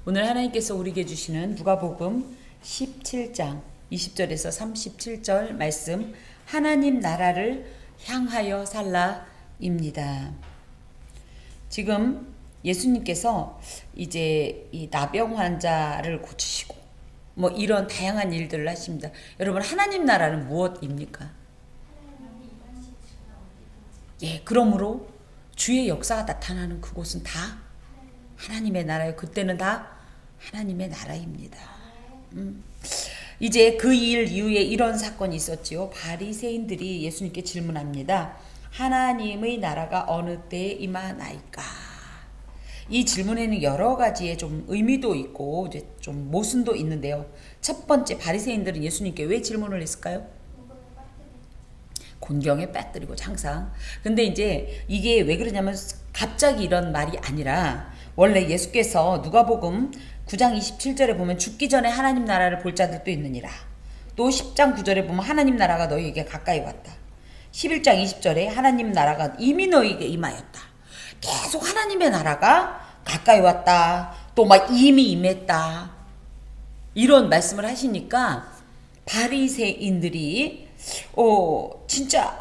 오늘 하나님께서 우리에게 주시는 누가복음 17장 20절에서 37절 말씀, 하나님 나라를 향하여 살라입니다. 지금 예수님께서 이제 이 나병 환자를 고치시고 뭐 이런 다양한 일들을 하십니다. 여러분, 하나님 나라는 무엇입니까? 예, 그러므로 주의 역사가 나타나는 그곳은 다 하나님의 나라예요. 그때는 다 하나님의 나라입니다. 이제 그 일 이후에 이런 사건이 있었지요. 바리새인들이 예수님께 질문합니다. 하나님의 나라가 어느 때에 임하나이까? 이 질문에는 여러 가지의 좀 의미도 있고 이제 좀 모순도 있는데요. 첫 번째, 바리새인들은 예수님께 왜 질문을 했을까요? 곤경에 빠뜨리고 항상. 근데 이제 이게 왜 그러냐면 갑자기 이런 말이 아니라 원래 예수께서 누가복음 9장 27절에 보면 죽기 전에 하나님 나라를 볼 자들도 있느니라. 또 10장 9절에 보면 하나님 나라가 너희에게 가까이 왔다. 11장 20절에 하나님 나라가 이미 너희에게 임하였다. 계속 하나님의 나라가 가까이 왔다. 또 막 이미 임했다. 이런 말씀을 하시니까 바리새인들이 진짜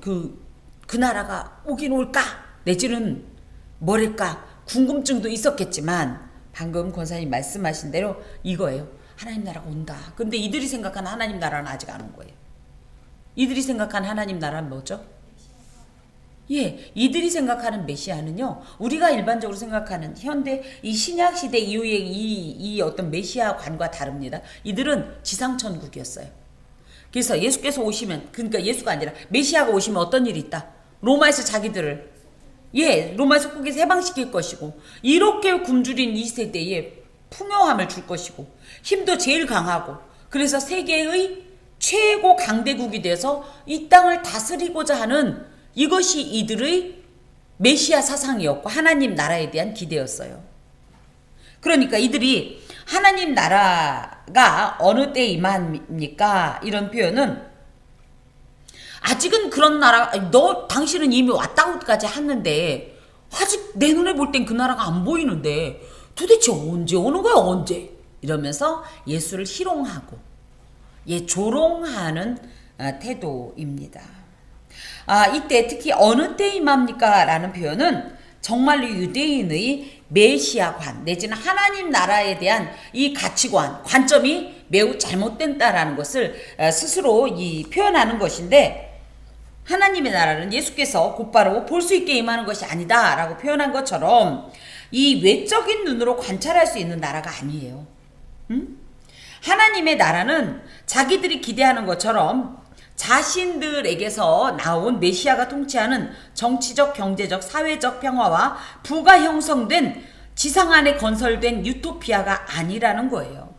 그 나라가 오긴 올까? 내지는 뭐랄까? 궁금증도 있었겠지만 방금 권사님 말씀하신 대로 이거예요. 하나님 나라가 온다. 근데 이들이 생각하는 하나님 나라는 아직 안 온 거예요. 이들이 생각하는 하나님 나라는 뭐죠? 예, 이들이 생각하는 메시아는요, 우리가 일반적으로 생각하는 현대 이 신약 시대 이후의 이 어떤 메시아관과 다릅니다. 이들은 지상천국이었어요. 그래서 예수께서 오시면, 그러니까 예수가 아니라 메시아가 오시면 어떤 일이 있다? 로마에서 자기들을 로마 속국에서 해방시킬 것이고, 이렇게 굶주린 이 세대에 풍요함을 줄 것이고, 힘도 제일 강하고, 그래서 세계의 최고 강대국이 돼서 이 땅을 다스리고자 하는 이것이 이들의 메시아 사상이었고 하나님 나라에 대한 기대였어요. 그러니까 이들이 하나님 나라가 어느 때에 임합니까? 이런 표현은 아직은 그런 나라, 당신은 이미 왔다고까지 했는데 아직 내 눈에 볼 땐 그 나라가 안 보이는데 도대체 언제 오는 거야, 언제? 이러면서 예수를 희롱하고 조롱하는 태도입니다. 이때 특히 어느 때 임합니까? 라는 표현은 정말로 유대인의 메시아관 내지는 하나님 나라에 대한 이 가치관, 관점이 매우 잘못된다라는 것을 스스로 표현하는 것인데, 하나님의 나라는 예수께서 곧바로 볼 수 있게 임하는 것이 아니다 라고 표현한 것처럼 이 외적인 눈으로 관찰할 수 있는 나라가 아니에요. 하나님의 나라는 자기들이 기대하는 것처럼 자신들에게서 나온 메시아가 통치하는 정치적, 경제적, 사회적 평화와 부가 형성된 지상 안에 건설된 유토피아가 아니라는 거예요.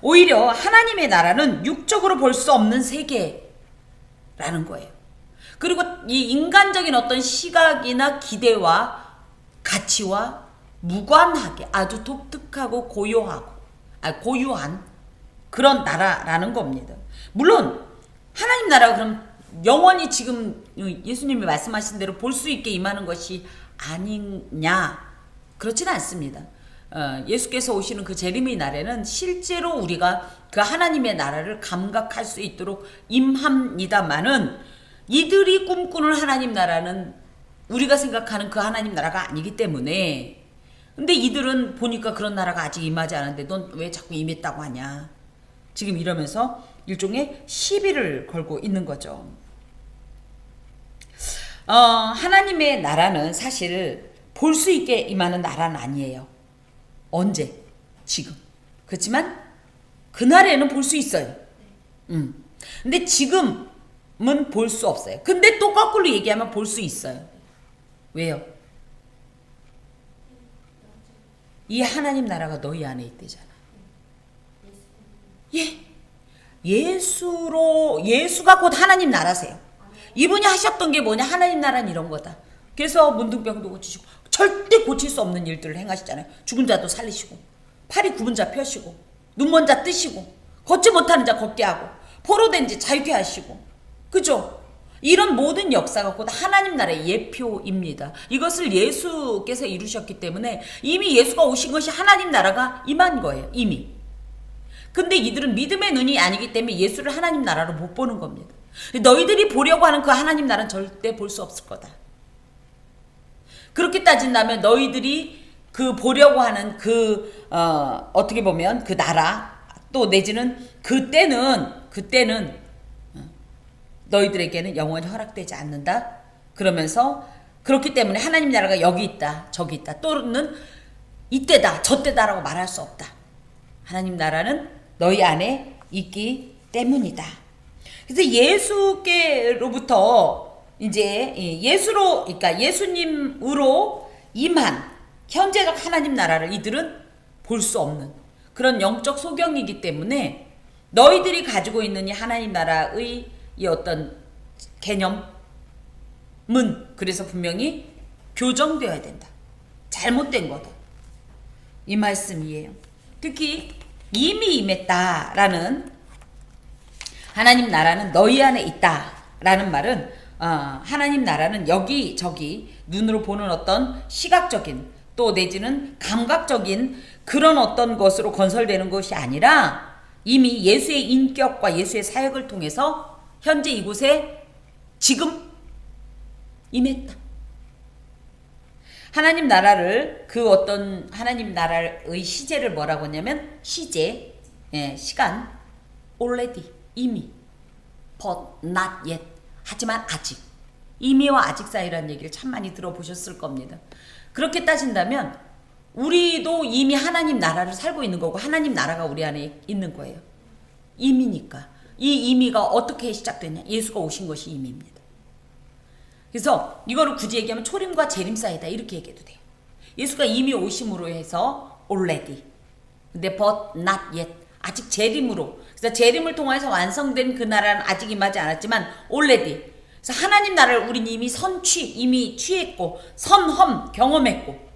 오히려 하나님의 나라는 육적으로 볼 수 없는 세계라는 거예요. 그리고 이 인간적인 어떤 시각이나 기대와 가치와 무관하게 아주 독특하고 고유한 그런 나라라는 겁니다. 물론 하나님 나라가 그럼 영원히 지금 예수님이 말씀하신 대로 볼 수 있게 임하는 것이 아니냐? 그렇지는 않습니다. 예수께서 오시는 그 재림의 날에는 실제로 우리가 그 하나님의 나라를 감각할 수 있도록 임합니다마는 이들이 꿈꾸는 하나님 나라는 우리가 생각하는 그 하나님 나라가 아니기 때문에, 근데 이들은 보니까 그런 나라가 아직 임하지 않았는데 넌 왜 자꾸 임했다고 하냐? 지금 이러면서 일종의 시비를 걸고 있는 거죠. 하나님의 나라는 사실 볼 수 있게 임하는 나라는 아니에요. 언제? 지금. 그렇지만 그날에는 볼 수 있어요. 근데 지금은 볼 수 없어요. 근데 또 거꾸로 얘기하면 볼 수 있어요. 왜요? 이 하나님 나라가 너희 안에 있대잖아. 예수가 곧 하나님 나라세요. 이분이 하셨던 게 뭐냐? 하나님 나라는 이런 거다. 그래서 문둥병도 고치시고 절대 고칠 수 없는 일들을 행하시잖아요. 죽은 자도 살리시고, 팔이 굽은 자 펴시고, 눈먼 자 뜨시고, 걷지 못하는 자 걷게 하고, 포로된 자 자유케 하시고, 그죠? 이런 모든 역사가 곧 하나님 나라의 예표입니다. 이것을 예수께서 이루셨기 때문에 이미 예수가 오신 것이 하나님 나라가 임한 거예요. 이미. 근데 이들은 믿음의 눈이 아니기 때문에 예수를 하나님 나라로 못 보는 겁니다. 너희들이 보려고 하는 그 하나님 나라는 절대 볼 수 없을 거다. 그렇게 따진다면 너희들이 그 보려고 하는 어떻게 보면 그 나라 또 내지는 그때는 너희들에게는 영원히 허락되지 않는다. 그러면서 그렇기 때문에 하나님 나라가 여기 있다 저기 있다 또는 이때다 저때다라고 말할 수 없다. 하나님 나라는 너희 안에 있기 때문이다. 그래서 예수께로부터 이제 그러니까 예수님으로 임한 현재적 하나님 나라를 이들은 볼 수 없는 그런 영적 소경이기 때문에 너희들이 가지고 있는 이 하나님 나라의 이 어떤 개념은 그래서 분명히 교정되어야 된다. 잘못된 거다. 이 말씀이에요. 특히 이미 임했다라는 하나님 나라는 너희 안에 있다라는 말은 하나님 나라는 여기저기 눈으로 보는 어떤 시각적인 또 내지는 감각적인 그런 어떤 것으로 건설되는 것이 아니라 이미 예수의 인격과 예수의 사역을 통해서 현재 이곳에 지금 임했다. 하나님 나라를 그 어떤 하나님 나라의 시제를 뭐라고 하냐면 시제, 시간, already, 이미, but not yet, 하지만 아직. 이미와 아직 사이라는 얘기를 참 많이 들어보셨을 겁니다. 그렇게 따진다면 우리도 이미 하나님 나라를 살고 있는 거고 하나님 나라가 우리 안에 있는 거예요. 이미니까. 이 이미가 어떻게 시작됐냐? 예수가 오신 것이 이미입니다. 그래서 이거를 굳이 얘기하면 초림과 재림 사이다 이렇게 얘기해도 돼요. 예수가 이미 오심으로 해서 already. 근데 but not yet. 아직 재림으로. 그래서 재림을 통해서 완성된 그 나라는 아직 임하지 않았지만 already. 그래서 하나님 나라를 우린 이미 이미 취했고 선험 경험했고.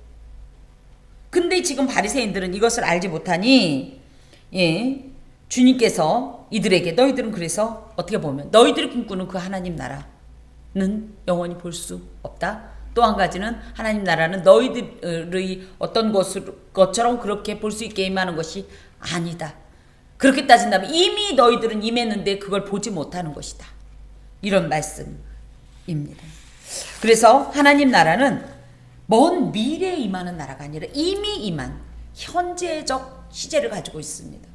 근데 지금 바리새인들은 이것을 알지 못하니 주님께서 이들에게 너희들은 그래서 어떻게 보면 너희들이 꿈꾸는 그 하나님 나라는 영원히 볼 수 없다. 또 한 가지는 하나님 나라는 너희들의 어떤 것처럼 그렇게 볼 수 있게 임하는 것이 아니다. 그렇게 따진다면 이미 너희들은 임했는데 그걸 보지 못하는 것이다. 이런 말씀입니다. 그래서 하나님 나라는 먼 미래에 임하는 나라가 아니라 이미 임한 현재적 시제를 가지고 있습니다.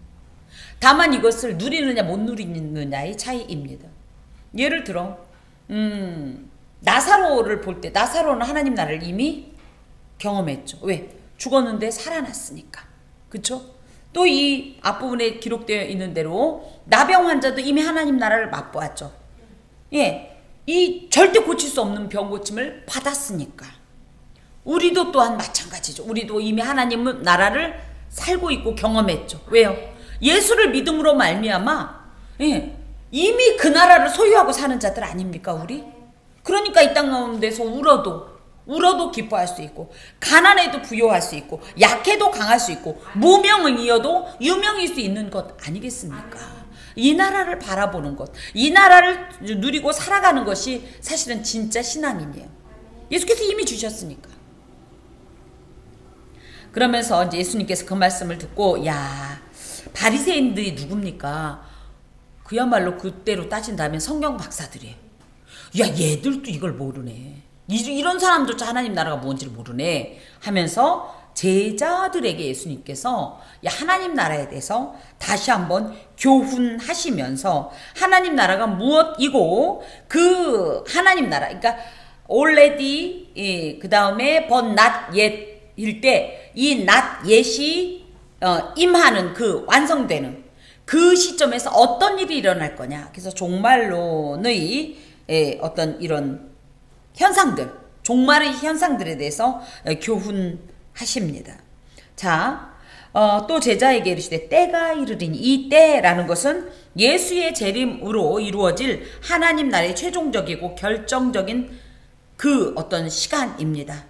다만 이것을 누리느냐 못 누리느냐의 차이입니다. 예를 들어 나사로를 볼 때 나사로는 하나님 나라를 이미 경험했죠. 왜? 죽었는데 살아났으니까. 그렇죠? 또 이 앞부분에 기록되어 있는 대로 나병 환자도 이미 하나님 나라를 맛보았죠. 이 절대 고칠 수 없는 병 고침을 받았으니까. 우리도 또한 마찬가지죠. 우리도 이미 하나님 나라를 살고 있고 경험했죠. 왜요? 예수를 믿음으로 말미암아 이미 그 나라를 소유하고 사는 자들 아닙니까 우리? 그러니까 이 땅 가운데서 울어도 기뻐할 수 있고 가난해도 부요할 수 있고 약해도 강할 수 있고 무명이어도 유명일 수 있는 것 아니겠습니까? 이 나라를 바라보는 것, 이 나라를 누리고 살아가는 것이 사실은 진짜 신앙이에요. 예수께서 이미 주셨으니까. 그러면서 이제 예수님께서 그 말씀을 듣고 바리새인들이 누굽니까? 그야말로 그때로 따진다면 성경 박사들이에요. 얘들도 이걸 모르네. 이런 사람조차 하나님 나라가 뭔지를 모르네 하면서 제자들에게 예수님께서 하나님 나라에 대해서 다시 한번 교훈하시면서 하나님 나라가 무엇이고 그 하나님 나라 그러니까 already 그 다음에 but not yet 일 때 이 not yet이 임하는 그 완성되는 그 시점에서 어떤 일이 일어날 거냐. 그래서 종말론의 어떤 이런 현상들, 종말의 현상들에 대해서 교훈하십니다. 자, 또 제자에게 이르시되 때가 이르리니 이 때라는 것은 예수의 재림으로 이루어질 하나님 나라의 최종적이고 결정적인 그 어떤 시간입니다.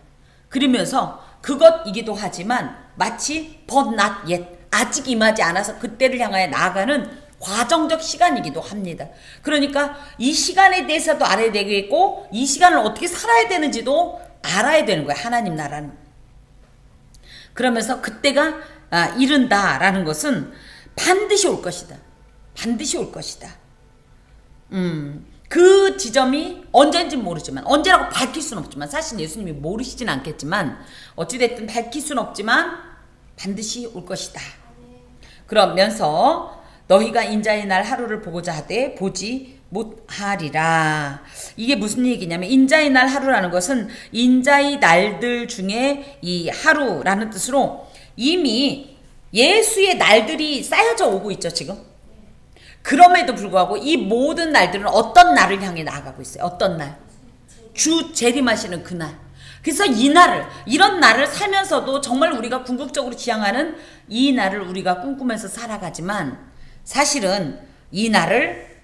그러면서 그것이기도 하지만 마치 but not yet 아직 임하지 않아서 그때를 향하여 나아가는 과정적 시간이기도 합니다. 그러니까 이 시간에 대해서도 알아야 되겠고 이 시간을 어떻게 살아야 되는지도 알아야 되는 거예요. 하나님 나라는. 그러면서 그때가 이른다라는 것은 반드시 올 것이다. 반드시 올 것이다. 그 지점이 언제인지 모르지만 언제라고 밝힐 수는 없지만 사실 예수님이 모르시진 않겠지만 어찌됐든 밝힐 수는 없지만 반드시 올 것이다. 그러면서 너희가 인자의 날 하루를 보고자 하되 보지 못하리라. 이게 무슨 얘기냐면 인자의 날 하루라는 것은 인자의 날들 중에 이 하루라는 뜻으로 이미 예수의 날들이 쌓여져 오고 있죠 지금. 그럼에도 불구하고 이 모든 날들은 어떤 날을 향해 나아가고 있어요. 어떤 날? 주 재림하시는 그날. 그래서 이 날을 이런 날을 살면서도 정말 우리가 궁극적으로 지향하는 이 날을 우리가 꿈꾸면서 살아가지만 사실은 이 날을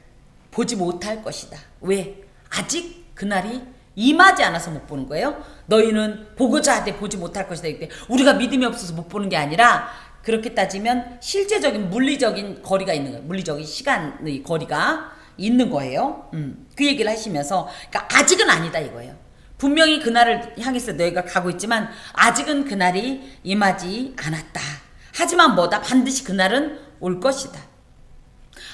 보지 못할 것이다. 왜? 아직 그날이 임하지 않아서 못 보는 거예요. 너희는 보고자 하되 보지 못할 것이다. 이때 우리가 믿음이 없어서 못 보는 게 아니라 그렇게 따지면 실제적인 물리적인 거리가 있는 거예요. 물리적인 시간의 거리가 있는 거예요. 그 얘기를 하시면서 그러니까 아직은 아니다 이거예요. 분명히 그날을 향해서 너희가 가고 있지만 아직은 그날이 임하지 않았다. 하지만 뭐다? 반드시 그날은 올 것이다.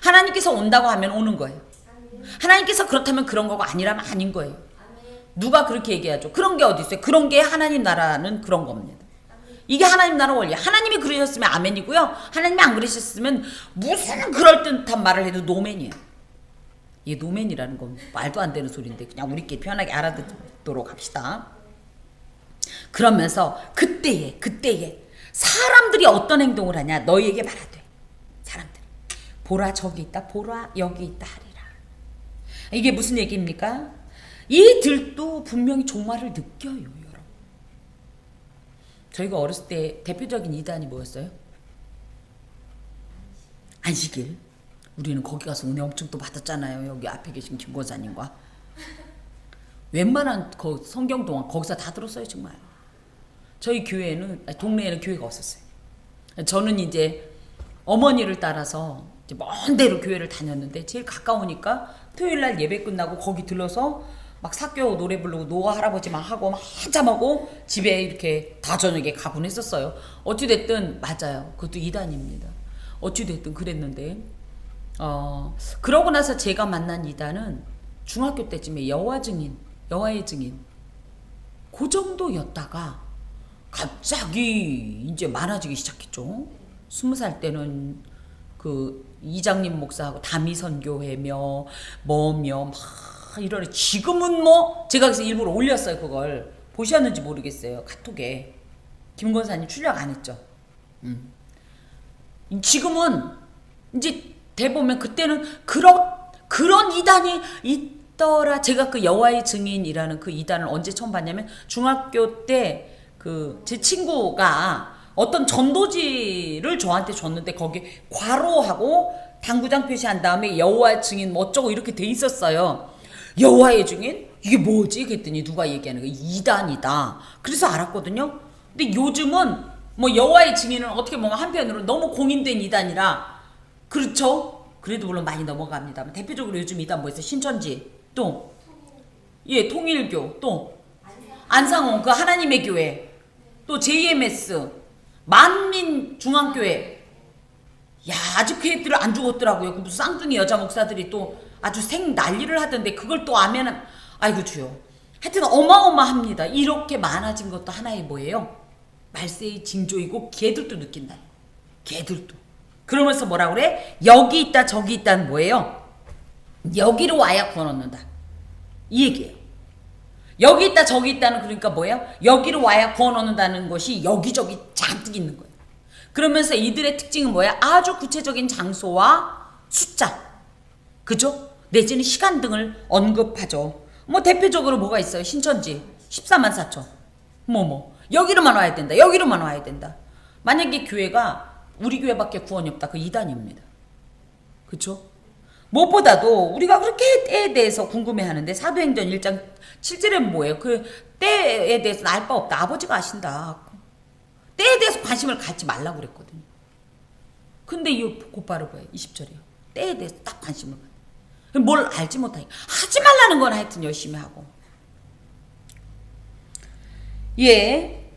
하나님께서 온다고 하면 오는 거예요. 하나님께서 그렇다면 그런 거고 아니라면 아닌 거예요. 누가 그렇게 얘기하죠? 그런 게 어디 있어요? 그런 게 하나님 나라는 그런 겁니다. 이게 하나님 나라 원리. 하나님이 그러셨으면 아멘이고요. 하나님이 안 그러셨으면 무슨 그럴듯한 말을 해도 노맨이에요. 이게 노맨이라는 건 말도 안 되는 소리인데 그냥 우리끼리 편하게 알아듣도록 합시다. 그러면서 그때에 사람들이 어떤 행동을 하냐 너희에게 말하되 사람들 보라 저기 있다 보라 여기 있다 하리라. 이게 무슨 얘기입니까? 이 들도 분명히 종말을 느껴요 여러분. 저희가 어렸을 때 대표적인 이단이 뭐였어요? 안식일. 우리는 거기 가서 은혜 엄청 또 받았잖아요. 여기 앞에 계신 김 권사님과. 웬만한 성경 동안 거기서 다 들었어요 정말. 저희 교회는 동네에는 교회가 없었어요. 저는 이제 어머니를 따라서 이제 먼 데로 교회를 다녔는데 제일 가까우니까 토요일날 예배 끝나고 거기 들러서 막 사교 노래 부르고 노아 할아버지만 하고 막 한참 하고 집에 이렇게 다 저녁에 가곤 했었어요. 어찌됐든 맞아요. 그것도 이단입니다. 어찌됐든 그랬는데 그러고 나서 제가 만난 이단은 중학교 때쯤에 여호와의 증인 그 정도였다가 갑자기 이제 많아지기 시작했죠. 20살 때는 그 이장님 목사하고 담임 선교회며 뭐며 막 이러네. 지금은 뭐 제가 그래서 일부러 올렸어요. 그걸 보셨는지 모르겠어요. 카톡에 김 권사님 출력 안 했죠. 지금은 이제 대보면 그때는 그런 이단이 있더라. 제가 그 여호와의 증인이라는 그 이단을 언제 처음 봤냐면 중학교 때 그 제 친구가 어떤 전도지를 저한테 줬는데 거기 괄호하고 당구장 표시한 다음에 여호와의 증인 뭐 어쩌고 이렇게 돼 있었어요. 여호와의 증인? 이게 뭐지? 그랬더니 누가 얘기하는 거예요. 이단이다. 그래서 알았거든요. 근데 요즘은 뭐 여호와의 증인은 어떻게 보면 한편으로 너무 공인된 이단이라 그렇죠? 그래도 물론 많이 넘어갑니다. 대표적으로 요즘 이단 뭐 있어요? 신천지 또 예 통일교 또 안상홍 그 하나님의 교회 또 JMS 만민중앙교회 야 아직 교회들을 안 죽었더라고요. 그 무슨 쌍둥이 여자 목사들이 또 아주 생 난리를 하던데 그걸 또 아면은 아이고 주여. 하여튼 어마어마합니다. 이렇게 많아진 것도 하나의 뭐예요? 말세의 징조이고 걔들도 느낀다. 걔들도. 그러면서 뭐라 그래? 여기 있다 저기 있다는 뭐예요? 여기로 와야 구원 얻는다. 이 얘기예요. 여기 있다 저기 있다는 그러니까 뭐예요? 여기로 와야 구원 얻는다는 것이 여기저기 잔뜩 있는 거예요. 그러면서 이들의 특징은 뭐야? 아주 구체적인 장소와 숫자. 그죠? 내지는 시간 등을 언급하죠. 뭐 대표적으로 뭐가 있어요? 신천지 14만 4천. 여기로만 와야 된다. 여기로만 와야 된다. 만약에 교회가 우리 교회밖에 구원이 없다. 그 이단입니다. 그쵸? 무엇보다도 우리가 그렇게 때에 대해서 궁금해하는데 사도행전 1장 7절에 뭐예요? 그 때에 대해서는 알 바 없다. 아버지가 아신다. 때에 대해서 관심을 갖지 말라고 그랬거든요. 근데 이 곧바로 뭐예요? 20절이요. 때에 대해서 딱 관심을 가져. 뭘 알지 못하니까 하지 말라는 건 하여튼 열심히 하고. 예,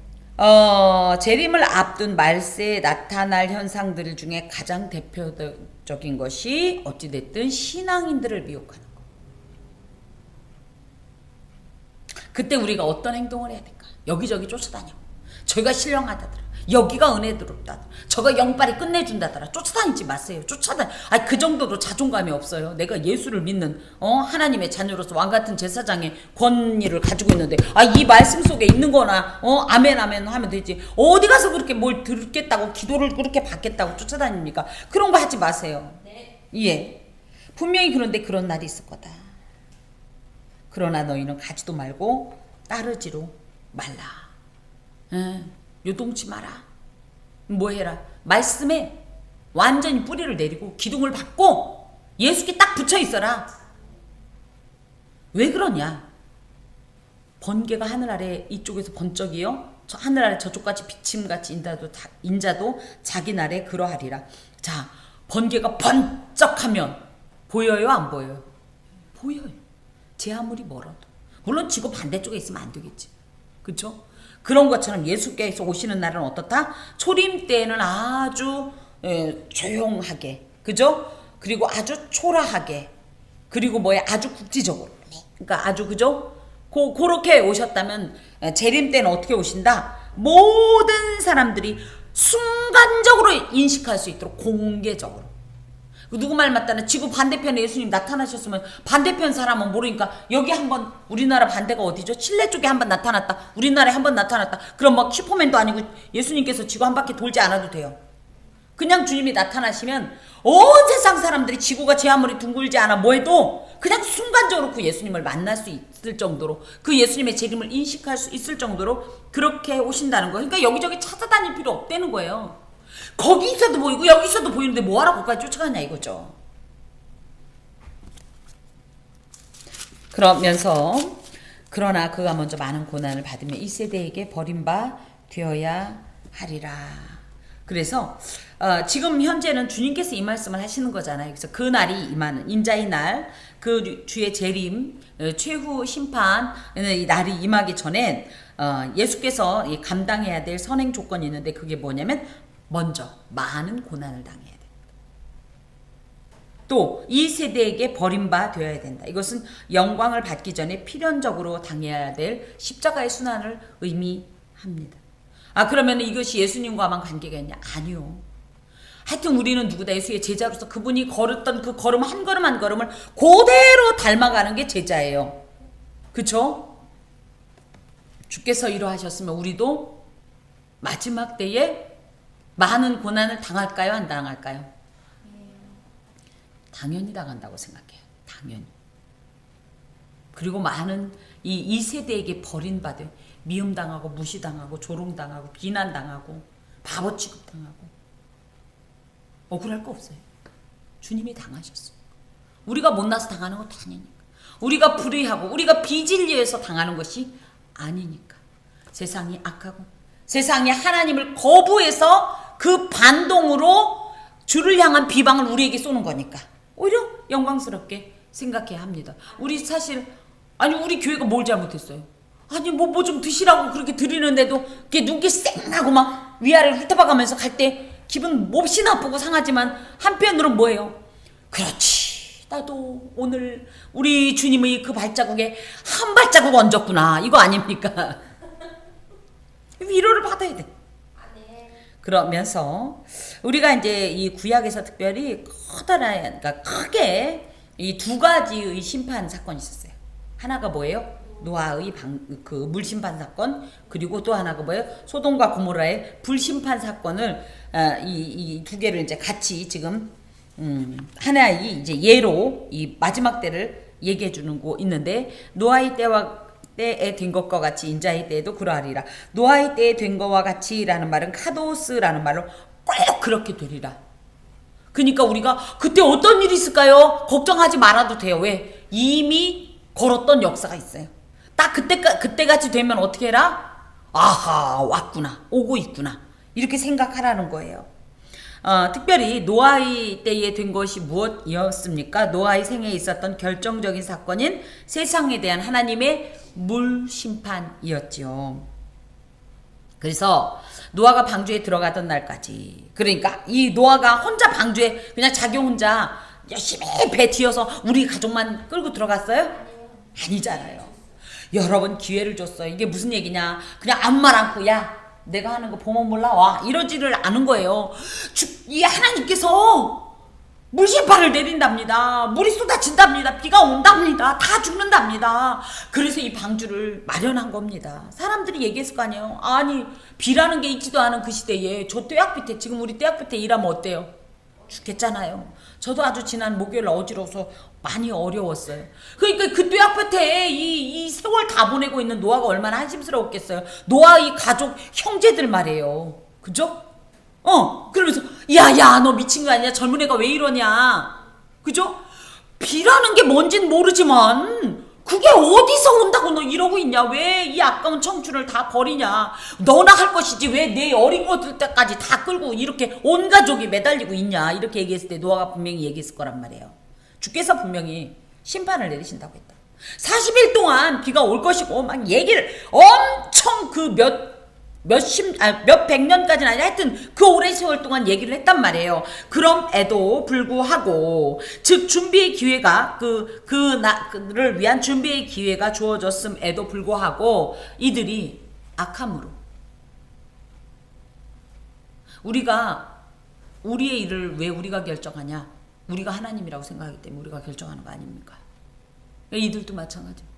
재림을 앞둔 말세에 나타날 현상들 중에 가장 대표적인 것이 어찌됐든 신앙인들을 미혹하는 거. 그때 우리가 어떤 행동을 해야 될까? 여기저기 쫓아다녀. 저기가 신령하다더라. 여기가 은혜롭다더라. 저가 영빨이 끝내준다더라. 쫓아다니지 마세요. 그 정도로 자존감이 없어요. 내가 예수를 믿는 하나님의 자녀로서 왕같은 제사장의 권위를 가지고 있는데 이 말씀 속에 있는 거나 아멘 아멘 하면 되지. 어디 가서 그렇게 뭘 듣겠다고 기도를 그렇게 받겠다고 쫓아다닙니까? 그런 거 하지 마세요. 네. 예. 분명히 그런데 그런 날이 있을 거다. 그러나 너희는 가지도 말고 따르지로 말라. 요동치 마라. 뭐 해라? 말씀에 완전히 뿌리를 내리고 기둥을 받고 예수께 딱 붙여 있어라. 왜 그러냐? 번개가 하늘 아래 이쪽에서 번쩍이요. 저 하늘 아래 저쪽같이 비침같이 인자도 자기 날에 그러하리라. 자, 번개가 번쩍하면 보여요, 안 보여요? 보여요. 제 아무리 멀어도. 물론 지구 반대쪽에 있으면 안 되겠지. 그쵸? 그런 것처럼 예수께서 오시는 날은 어떻다? 초림 때에는 아주 조용하게, 그죠? 그리고 아주 초라하게, 그리고 아주 국지적으로. 그러니까 아주 그죠? 그렇게 오셨다면 재림 때는 어떻게 오신다? 모든 사람들이 순간적으로 인식할 수 있도록 공개적으로. 누구 말 맞다나 지구 반대편에 예수님 나타나셨으면 반대편 사람은 모르니까 여기 한번 우리나라 반대가 어디죠? 칠레 쪽에 한번 나타났다. 우리나라에 한번 나타났다. 그럼 막 슈퍼맨도 아니고 예수님께서 지구 한 바퀴 돌지 않아도 돼요. 그냥 주님이 나타나시면 온 세상 사람들이 지구가 제 아무리 둥글지 않아 뭐해도 그냥 순간적으로 그 예수님을 만날 수 있을 정도로 그 예수님의 재림을 인식할 수 있을 정도로 그렇게 오신다는 거예요. 그러니까 여기저기 찾아다닐 필요 없다는 거예요. 거기 있어도 보이고 여기 있어도 보이는데 뭐하러 거기까지 쫓아가냐 이거죠. 그러나 그가 먼저 많은 고난을 받으며 이 세대에게 버림바 되어야 하리라. 그래서 지금 현재는 주님께서 이 말씀을 하시는 거잖아요. 그래서 그 날이 임하는 인자의 날, 그 주의 재림, 최후 심판의 날이 임하기 전엔 예수께서 감당해야 될 선행 조건이 있는데 그게 뭐냐면 먼저 많은 고난을 당해야 된다. 또 이 세대에게 버림바 되어야 된다. 이것은 영광을 받기 전에 필연적으로 당해야 될 십자가의 순환을 의미합니다. 그러면 이것이 예수님과만 관계가 있냐? 아니요. 하여튼 우리는 누구다? 예수의 제자로서 그분이 걸었던 그 걸음 한 걸음 한 걸음을 그대로 닮아가는 게 제자예요. 그쵸? 주께서 이러하셨으면 우리도 마지막 때에 많은 고난을 당할까요? 안 당할까요? 당연히 당한다고 생각해요. 당연히. 그리고 많은 이 세대에게 버림받은 미움당하고 무시당하고 조롱당하고 비난당하고 바보 취급당하고 억울할 거 없어요. 주님이 당하셨어요. 우리가 못나서 당하는 것도 아니니까. 우리가 불의하고 우리가 비진리해서 당하는 것이 아니니까. 세상이 악하고 세상이 하나님을 거부해서 그 반동으로 주를 향한 비방을 우리에게 쏘는 거니까 오히려 영광스럽게 생각해야 합니다. 우리 사실 우리 교회가 뭘 잘못했어요? 뭐 좀 드시라고 그렇게 드리는데도 그게 눈기 쌩하고 막 위아래를 훑어봐가면서 갈 때 기분 몹시 나쁘고 상하지만 한편으로는 뭐예요? 그렇지, 나도 오늘 우리 주님의 그 발자국에 한 발자국 얹었구나, 이거 아닙니까? 위로를 받아야 돼. 그러면서 우리가 이제 이 구약에서 특별히 커다란, 그러니까 크게 이 두 가지의 심판 사건이 있었어요. 하나가 뭐예요? 노아의 그 물심판 사건, 그리고 또 하나가 뭐예요? 소돔과 고모라의 불심판 사건을 이 두 개를 이제 같이 지금 하나의 이제 예로 이 마지막 때를 얘기해 주는 거 있는데, 노아의 때에 된 것과 같이 인자의 때에도 그러하리라. 노아의 때에 된 것과 같이라는 말은 카도스라는 말로 꼭 그렇게 되리라. 그러니까 우리가 그때 어떤 일이 있을까요? 걱정하지 말아도 돼요. 왜? 이미 걸었던 역사가 있어요. 딱 그때같이 되면 어떻게 해라? 아하, 왔구나, 오고 있구나, 이렇게 생각하라는 거예요. 특별히 노아의 때에 된 것이 무엇이었습니까? 노아의 생애에 있었던 결정적인 사건인 세상에 대한 하나님의 물 심판이었지요. 그래서 노아가 방주에 들어가던 날까지, 그러니까 이 노아가 혼자 방주에 그냥 자기 혼자 열심히 배 뒤어서 우리 가족만 끌고 들어갔어요? 아니잖아요. 여러 번 기회를 줬어요. 이게 무슨 얘기냐? 그냥 아무 말 않고 야 내가 하는 거 보면 몰라 와 이러지를 않은 거예요. 이 하나님께서 물심판을 내린답니다. 물이 쏟아진답니다. 비가 온답니다. 다 죽는답니다. 그래서 이 방주를 마련한 겁니다. 사람들이 얘기했을 거 아니에요. 아니 비라는 게 있지도 않은 그 시대에 저 떼약 밑에, 지금 우리 떼약 밑에 일하면 어때요? 죽겠잖아요. 저도 아주 지난 목요일 어지러워서 많이 어려웠어요. 그러니까 그 떼약 밑에 이 세월 다 보내고 있는 노아가 얼마나 한심스러웠겠어요. 노아 이 가족 형제들 말이에요. 그죠? 그러면서 야야 너 미친 거 아니야? 젊은 애가 왜 이러냐? 그죠? 비라는 게 뭔진 모르지만 그게 어디서 온다고 너 이러고 있냐? 왜 이 아까운 청춘을 다 버리냐? 너나 할 것이지 왜 내 어린 것들 때까지 다 끌고 이렇게 온 가족이 매달리고 있냐? 이렇게 얘기했을 때 노아가 분명히 얘기했을 거란 말이에요. 주께서 분명히 심판을 내리신다고 했다. 40일 동안 비가 올 것이고 막 얘기를 엄청 그 몇 백 년까지는 아니라 하여튼 그 오랜 세월 동안 얘기를 했단 말이에요. 그럼에도 불구하고 즉 준비의 기회가 그를 위한 준비의 기회가 주어졌음에도 불구하고 이들이 악함으로 우리가 우리의 일을 왜 우리가 결정하냐? 우리가 하나님이라고 생각하기 때문에 우리가 결정하는 거 아닙니까? 이들도 마찬가지예요.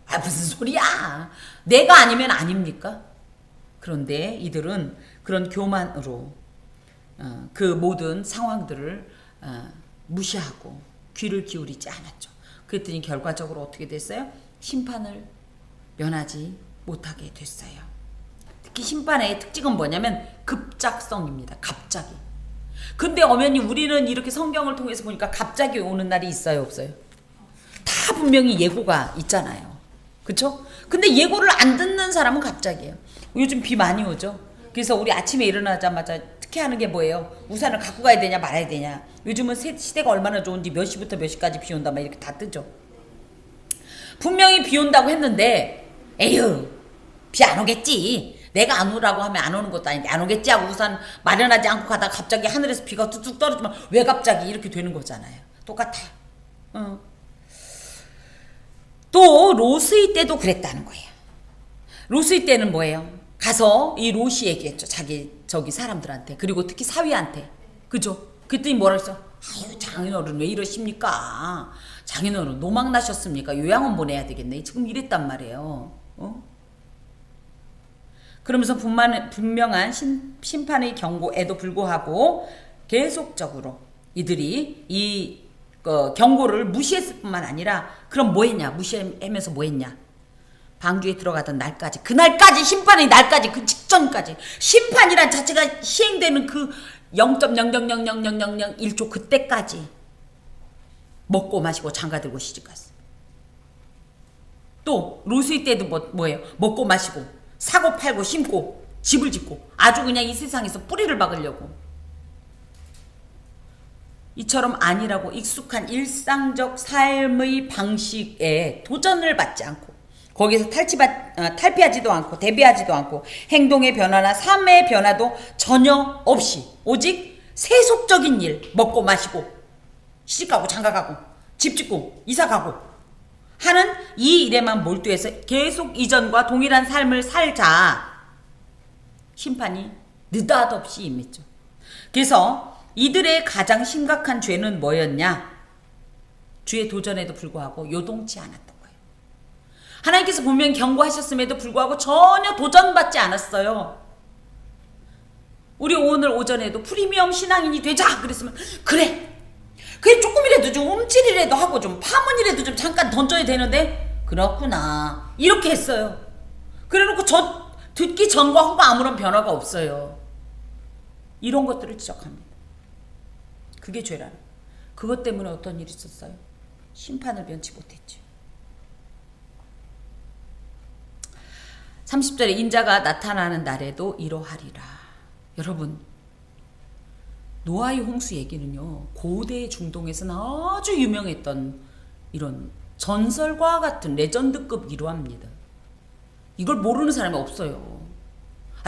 아 무슨 소리야? 내가 아니면 아닙니까? 그런데 이들은 그런 교만으로 그 모든 상황들을 무시하고 귀를 기울이지 않았죠. 그랬더니 결과적으로 어떻게 됐어요? 심판을 면하지 못하게 됐어요. 특히 심판의 특징은 뭐냐면 급작성입니다. 갑자기. 근데 엄연히 우리는 이렇게 성경을 통해서 보니까 갑자기 오는 날이 있어요, 없어요? 다 분명히 예고가 있잖아요. 그쵸? 근데 예고를 안 듣는 사람은 갑자기예요. 요즘 비 많이 오죠? 그래서 우리 아침에 일어나자마자 특히 하는 게 뭐예요? 우산을 갖고 가야 되냐 말아야 되냐. 요즘은 시대가 얼마나 좋은지 몇 시부터 몇 시까지 비 온다 막 이렇게 다 뜨죠. 분명히 비 온다고 했는데 에휴 비 안 오겠지. 내가 안 오라고 하면 안 오는 것도 아닌데 안 오겠지 하고 우산 마련하지 않고 가다가 갑자기 하늘에서 비가 뚝뚝 떨어지면 왜 갑자기 이렇게 되는 거잖아요. 똑같아요. 또 로스의 때도 그랬다는 거예요. 로스의 때는 뭐예요? 가서 이 롯이 얘기했죠. 저기 사람들한테. 그리고 특히 사위한테. 그죠? 그랬더니 뭐라 했어? 아유 장인어른 왜 이러십니까? 장인어른 노망 나셨습니까? 요양원 보내야 되겠네. 지금 이랬단 말이에요. 그러면서 분명한 심판의 경고에도 불구하고 계속적으로 이들이 이 경고를 무시했을 뿐만 아니라 그럼 뭐 했냐? 무시하면서 뭐 했냐? 방주에 들어가던 날까지, 그날까지, 심판의 날까지, 그 직전까지, 심판이란 자체가 시행되는 그 0.00000001초 그때까지 먹고 마시고 장가들고 시집갔어. 또 롯의 때도 뭐예요? 먹고 마시고 사고 팔고 심고 집을 짓고 아주 그냥 이 세상에서 뿌리를 박으려고. 이처럼 아니라고 익숙한 일상적 삶의 방식에 도전을 받지 않고 거기서 탈피하지도 않고 대비하지도 않고 행동의 변화나 삶의 변화도 전혀 없이 오직 세속적인 일 먹고 마시고 시집가고 장가가고 집짓고 이사가고 하는 이 일에만 몰두해서 계속 이전과 동일한 삶을 살자 심판이 느닷없이 임했죠. 그래서 이들의 가장 심각한 죄는 뭐였냐? 주의 도전에도 불구하고 요동치 않았던 거예요. 하나님께서 분명히 경고하셨음에도 불구하고 전혀 도전받지 않았어요. 우리 오늘 오전에도 프리미엄 신앙인이 되자 그랬으면 그래 조금이라도 좀 움찔이라도 하고 좀 파문이라도 좀 잠깐 던져야 되는데 그렇구나 이렇게 했어요. 그래놓고 듣기 전과 후가 아무런 변화가 없어요. 이런 것들을 지적합니다. 그게 죄라는. 그것 때문에 어떤 일이 있었어요? 심판을 면치 못했죠. 30절에 인자가 나타나는 날에도 이러하리라. 여러분 노아의 홍수 얘기는요, 고대 중동에서는 아주 유명했던 이런 전설과 같은 레전드급 일화입니다. 이걸 모르는 사람이 없어요.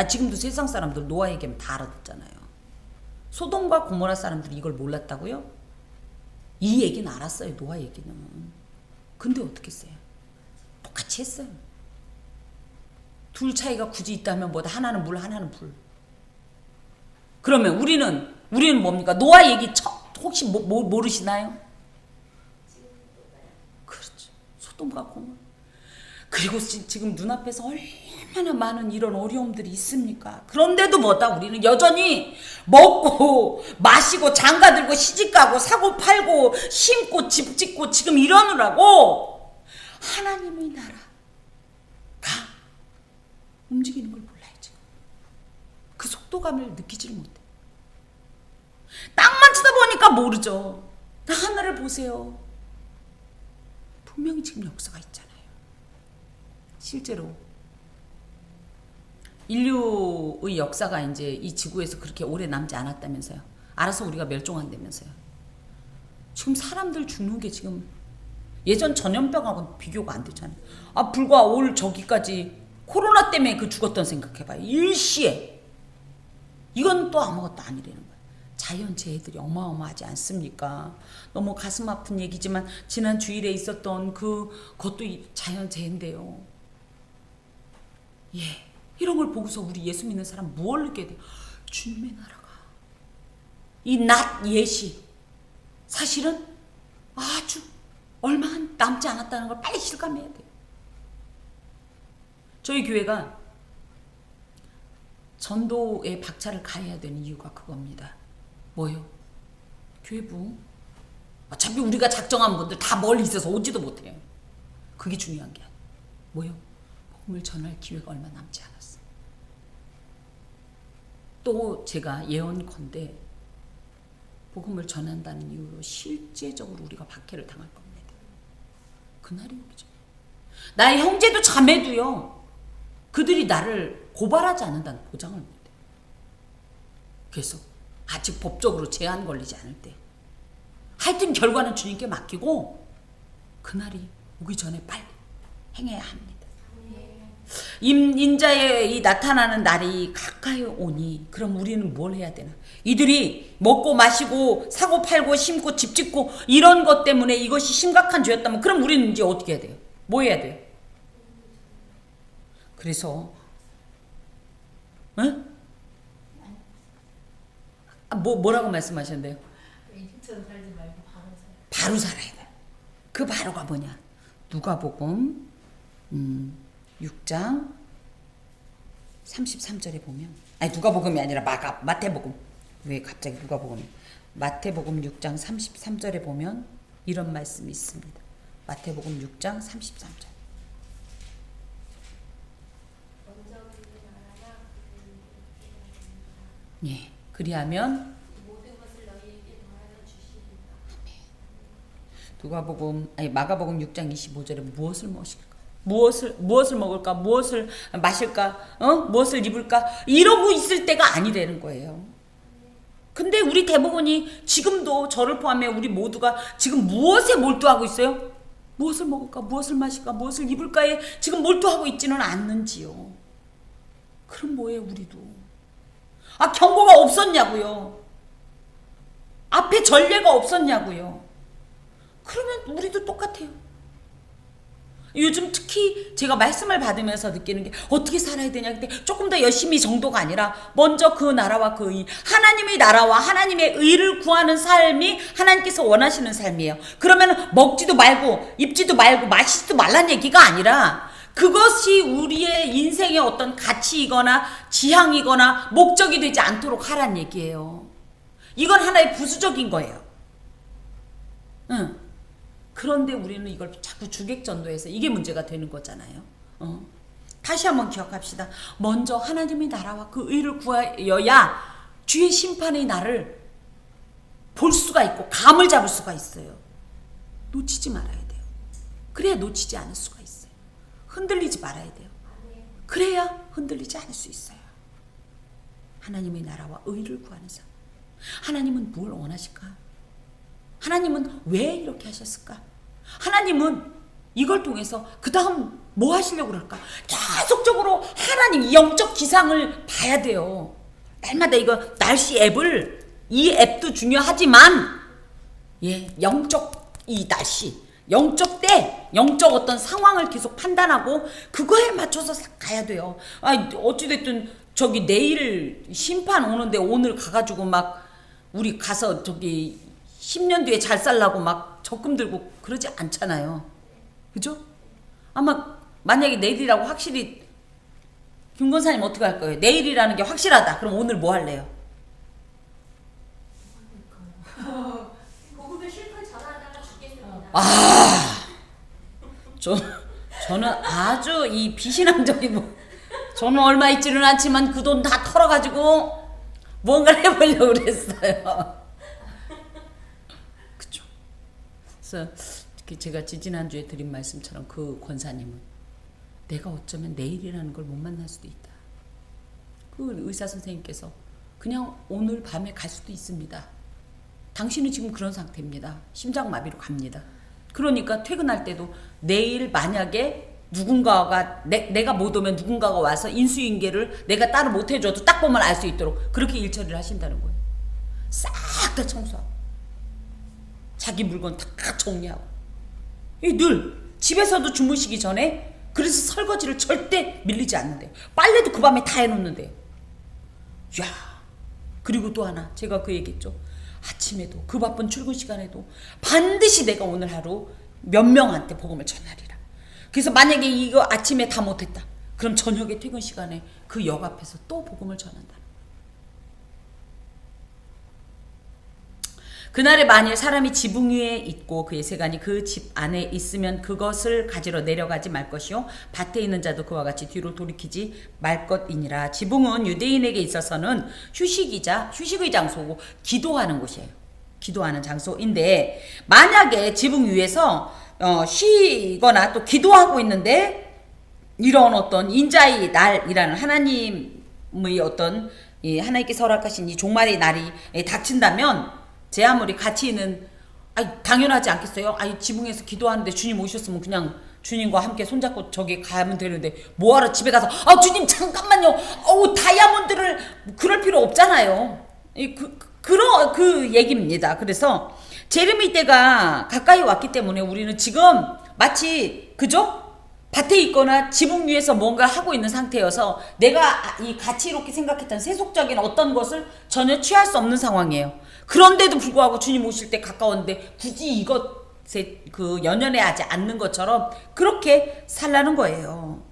지금도 세상 사람들 노아 얘기하면 다 알아듣잖아요. 소돔과 고모라 사람들이 이걸 몰랐다고요? 이 얘기는 알았어요, 노아 얘기는. 근데 어떻게 했어요? 똑같이 했어요. 둘 차이가 굳이 있다면 뭐다, 하나는 물, 하나는 불. 그러면 우리는 뭡니까? 노아 얘기 혹시 모르시나요? 그렇죠. 소돔과 고모라. 그리고 지금 눈앞에서 얼마나 많은 이런 어려움들이 있습니까? 그런데도 뭐다, 우리는 여전히 먹고 마시고 장가들고 시집가고 사고 팔고 심고 집 짓고 지금 이러느라고 하나님의 나라가 움직이는 걸 몰라요. 지금 그 속도감을 느끼지를 못해. 땅만 쳐다보니까 모르죠. 하늘을 보세요. 분명히 지금 역사가 있잖아요. 실제로 인류의 역사가 이제 이 지구에서 그렇게 오래 남지 않았다면서요. 알아서 우리가 멸종한다면서요. 지금 사람들 죽는 게 지금 예전 전염병하고는 비교가 안 되잖아요. 불과 올 저기까지 코로나 때문에 그 죽었던 생각해봐요. 일시에. 이건 또 아무것도 아니라는 거예요. 자연재해들이 어마어마하지 않습니까? 너무 가슴 아픈 얘기지만 지난 주일에 있었던 그것도 자연재해인데요. 예, 이런 걸 보고서 우리 예수 믿는 사람 무엇을 느껴야 돼요? 주님의 나라가 이 낮 예시 사실은 아주 얼마 남지 않았다는 걸 빨리 실감해야 돼요. 저희 교회가 전도에 박차를 가해야 되는 이유가 그겁니다. 뭐요? 교회부. 어차피 우리가 작정한 분들 다 멀리 있어서 오지도 못해요. 그게 중요한 게 아니에요. 뭐요? 복음을 전할 기회가 얼마 남지 않았어요. 또 제가 예언컨대 복음을 전한다는 이유로 실제적으로 우리가 박해를 당할 겁니다. 그날이 오기죠. 나의 형제도 자매도요. 그들이 나를 고발하지 않는다는 보장을 못해. 그래서 아직 법적으로 제한 걸리지 않을 때 하여튼 결과는 주님께 맡기고 그날이 오기 전에 빨리 행해야 합니다. 인자의 이 나타나는 날이 가까이 오니 그럼 우리는 뭘 해야 되나? 이들이 먹고 마시고 사고 팔고 심고 집 짓고 이런 것 때문에 이것이 심각한 죄였다면 그럼 우리는 이제 어떻게 해야 돼요? 뭐 해야 돼요? 그래서 응? 뭐라고 말씀하셨는데요? 이집처럼 살지 말고 바로 살아야 돼. 그 바로가 뭐냐? 누가복음 6장 33절에 보면 누가복음이 아니라 마태복음. 왜 갑자기 누가복음? 마태복음 6장 33절에 보면 이런 말씀이 있습니다. 마태복음 6장 33절. 예. 그리하면 모든 것을 너희에게 더하여 주시리라. 누가복음 마가복음 6장 25절에 무엇을 먹을까? 무엇을 마실까? 무엇을 입을까? 이러고 있을 때가 아니라는 거예요. 근데 우리 대부분이 지금도 저를 포함해 우리 모두가 지금 무엇에 몰두하고 있어요? 무엇을 먹을까? 무엇을 마실까? 무엇을 입을까에 지금 몰두하고 있지는 않는지요. 그럼 뭐예요, 우리도? 경고가 없었냐고요? 앞에 전례가 없었냐고요? 그러면 우리도 똑같아요. 요즘 특히 제가 말씀을 받으면서 느끼는 게 어떻게 살아야 되냐. 근데 조금 더 열심히 정도가 아니라 먼저 그 나라와 그 의, 하나님의 나라와 하나님의 의를 구하는 삶이 하나님께서 원하시는 삶이에요. 그러면 먹지도 말고 입지도 말고 마시지도 말란 얘기가 아니라 그것이 우리의 인생의 어떤 가치이거나 지향이거나 목적이 되지 않도록 하란 얘기예요. 이건 하나의 부수적인 거예요. 응. 그런데 우리는 이걸 자꾸 주객전도해서 이게 문제가 되는 거잖아요. 다시 한번 기억합시다. 먼저 하나님의 나라와 그 의를 구하여야 주의 심판의 날을 볼 수가 있고 감을 잡을 수가 있어요. 놓치지 말아야 돼요. 그래야 놓치지 않을 수가 있어요. 흔들리지 말아야 돼요. 그래야 흔들리지 않을 수 있어요. 하나님의 나라와 의를 구하는 삶. 하나님은 뭘 원하실까? 하나님은 왜 이렇게 하셨을까? 하나님은 이걸 통해서 그 다음 뭐 하시려고 그럴까? 계속적으로 하나님 영적 기상을 봐야 돼요. 날마다 이거 날씨 앱을, 이 앱도 중요하지만 영적 이 날씨, 영적 때, 영적 어떤 상황을 계속 판단하고 그거에 맞춰서 가야 돼요. 어찌됐든 저기 내일 심판 오는데 오늘 가가지고 막 우리 가서 저기 10년 뒤에 잘 살라고 막 적금 들고 그러지 않잖아요. 그죠? 아마 만약에 내일이라고 확실히 김 권사님 어떻게 할 거예요? 내일이라는 게 확실하다. 그럼 오늘 뭐 할래요? 복음을 실컷 전하다가 죽겠습니다. 저는 아주 이 비신앙적인 저는 얼마 있지는 않지만 그 돈 다 털어가지고 뭔가를 해보려고 그랬어요. 그쵸? 그래서 제가 지난주에 드린 말씀처럼 그 권사님은 내가 어쩌면 내일이라는 걸 못 만날 수도 있다. 그 의사 선생님께서 그냥 오늘 밤에 갈 수도 있습니다. 당신은 지금 그런 상태입니다. 심장마비로 갑니다. 그러니까 퇴근할 때도 내일 만약에 누군가가 내가 못 오면 누군가가 와서 인수인계를 내가 따로 못 해줘도 딱 보면 알 수 있도록 그렇게 일처리를 하신다는 거예요. 싹 다 청소하고 자기 물건 다 정리하고 늘 집에서도 주무시기 전에 그래서 설거지를 절대 밀리지 않는데요. 빨래도 그 밤에 다 해놓는데요. 야, 그리고 또 하나 제가 그 얘기했죠. 아침에도 그 바쁜 출근 시간에도 반드시 내가 오늘 하루 몇 명한테 복음을 전하리라. 그래서 만약에 이거 아침에 다 못했다. 그럼 저녁에 퇴근 시간에 그 역 앞에서 또 복음을 전한다. 그날에 만일 사람이 지붕 위에 있고 그의 세간이 그 집 안에 있으면 그것을 가지러 내려가지 말 것이요 밭에 있는 자도 그와 같이 뒤로 돌이키지 말 것이니라. 지붕은 유대인에게 있어서는 휴식의 장소고 기도하는 곳이에요. 기도하는 장소인데 만약에 지붕 위에서 쉬거나 또 기도하고 있는데 이런 어떤 인자의 날이라는 하나님의 어떤 하나님께서 허락하신 이 종말의 날이 닥친다면 제 아무리 같이 있는 당연하지 않겠어요? 지붕에서 기도하는데 주님 오셨으면 그냥 주님과 함께 손잡고 저기 가면 되는데 뭐하러 집에 가서 주님 잠깐만요. 다이아몬드를 그럴 필요 없잖아요. 그 얘기입니다. 그래서 재림의 때가 가까이 왔기 때문에 우리는 지금 마치 그죠? 밭에 있거나 지붕 위에서 뭔가 하고 있는 상태여서 내가 이 가치롭게 생각했던 세속적인 어떤 것을 전혀 취할 수 없는 상황이에요. 그런데도 불구하고 주님 오실 때 가까웠는데 굳이 이것에 연연해하지 않는 것처럼 그렇게 살라는 거예요.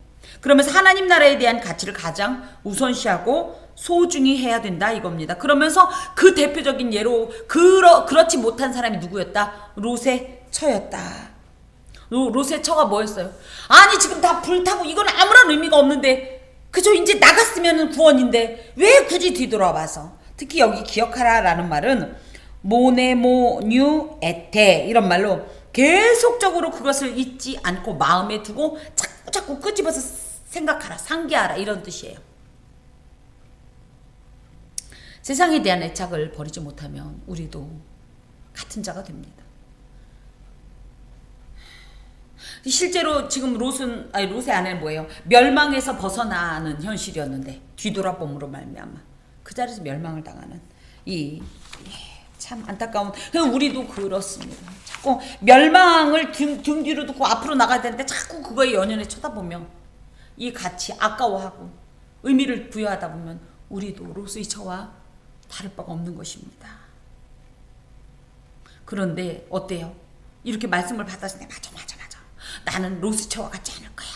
그러면서 하나님 나라에 대한 가치를 가장 우선시하고 소중히 해야 된다 이겁니다. 그러면서 그 대표적인 예로 그렇지 못한 사람이 누구였다? 롯의 처였다. 롯의 처가 뭐였어요? 지금 다 불타고 이건 아무런 의미가 없는데 그저 이제 나갔으면 구원인데 왜 굳이 뒤돌아와서 특히 여기 기억하라라는 말은 모네모뉴 에테 이런 말로 계속적으로 그것을 잊지 않고 마음에 두고 자꾸 끄집어서 생각하라 상기하라 이런 뜻이에요. 세상에 대한 애착을 버리지 못하면 우리도 같은 자가 됩니다. 실제로 지금 롯의 아내는 뭐예요? 멸망에서 벗어나는 현실이었는데 뒤돌아봄으로 말미암아 그 자리에서 멸망을 당하는 참 안타까운. 우리도 그렇습니다. 자꾸 멸망을 등 뒤로 두고 앞으로 나가야 되는데 자꾸 그거에 연연해 쳐다보면 이 가치 아까워하고 의미를 부여하다 보면 우리도 롯의 처와 다를 바가 없는 것입니다. 그런데 어때요? 이렇게 말씀을 받았을 때 맞아. 나는 롯의 처와 같지 않을 거야.